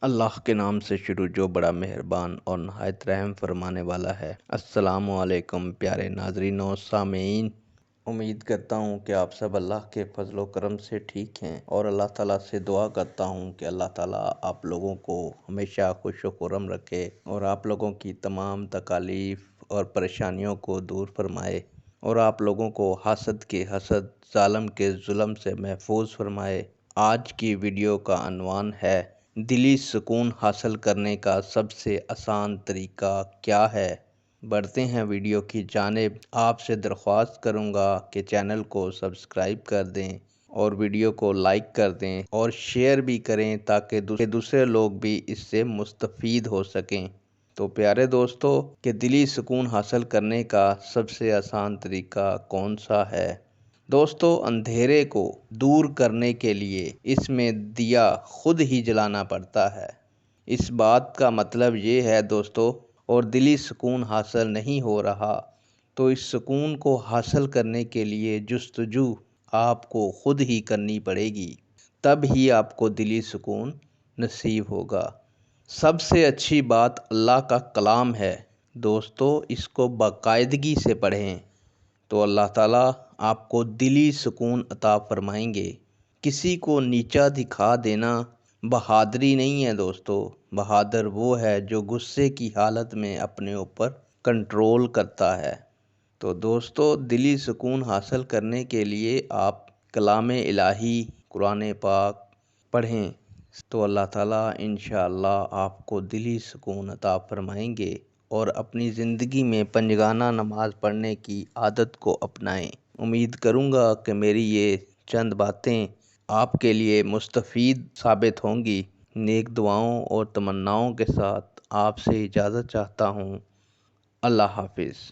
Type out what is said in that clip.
اللہ کے نام سے شروع جو بڑا مہربان اور نہایت رحم فرمانے والا ہے۔ السلام علیکم پیارے ناظرین و سامعین، امید کرتا ہوں کہ آپ سب اللہ کے فضل و کرم سے ٹھیک ہیں، اور اللہ تعالیٰ سے دعا کرتا ہوں کہ اللہ تعالیٰ آپ لوگوں کو ہمیشہ خوش و خرم رکھے اور آپ لوگوں کی تمام تکالیف اور پریشانیوں کو دور فرمائے، اور آپ لوگوں کو حاسد کے حسد، ظالم کے ظلم سے محفوظ فرمائے۔ آج کی ویڈیو کا عنوان ہے دلی سکون حاصل کرنے کا سب سے آسان طریقہ کیا ہے۔ بڑھتے ہیں ویڈیو کی جانب۔ آپ سے درخواست کروں گا کہ چینل کو سبسکرائب کر دیں اور ویڈیو کو لائک کر دیں اور شیئر بھی کریں تاکہ دوسرے لوگ بھی اس سے مستفید ہو سکیں۔ تو پیارے دوستو، کہ دلی سکون حاصل کرنے کا سب سے آسان طریقہ کون سا ہے؟ دوستو، اندھیرے کو دور کرنے کے لیے اس میں دیا خود ہی جلانا پڑتا ہے۔ اس بات کا مطلب یہ ہے دوستو، اور دلی سکون حاصل نہیں ہو رہا تو اس سکون کو حاصل کرنے کے لیے جستجو آپ کو خود ہی کرنی پڑے گی، تب ہی آپ کو دلی سکون نصیب ہوگا۔ سب سے اچھی بات اللہ کا کلام ہے دوستو، اس کو باقاعدگی سے پڑھیں تو اللہ تعالیٰ آپ کو دلی سکون عطا فرمائیں گے۔ کسی کو نیچا دکھا دینا بہادری نہیں ہے دوستو، بہادر وہ ہے جو غصے کی حالت میں اپنے اوپر کنٹرول کرتا ہے۔ تو دوستو، دلی سکون حاصل کرنے کے لیے آپ کلام الہی قرآن پاک پڑھیں تو اللہ تعالیٰ انشاءاللہ آپ کو دلی سکون عطا فرمائیں گے، اور اپنی زندگی میں پنجگانہ نماز پڑھنے کی عادت کو اپنائیں۔ امید کروں گا کہ میری یہ چند باتیں آپ کے لیے مستفید ثابت ہوں گی۔ نیک دعاؤں اور تمناؤں کے ساتھ آپ سے اجازت چاہتا ہوں۔ اللہ حافظ۔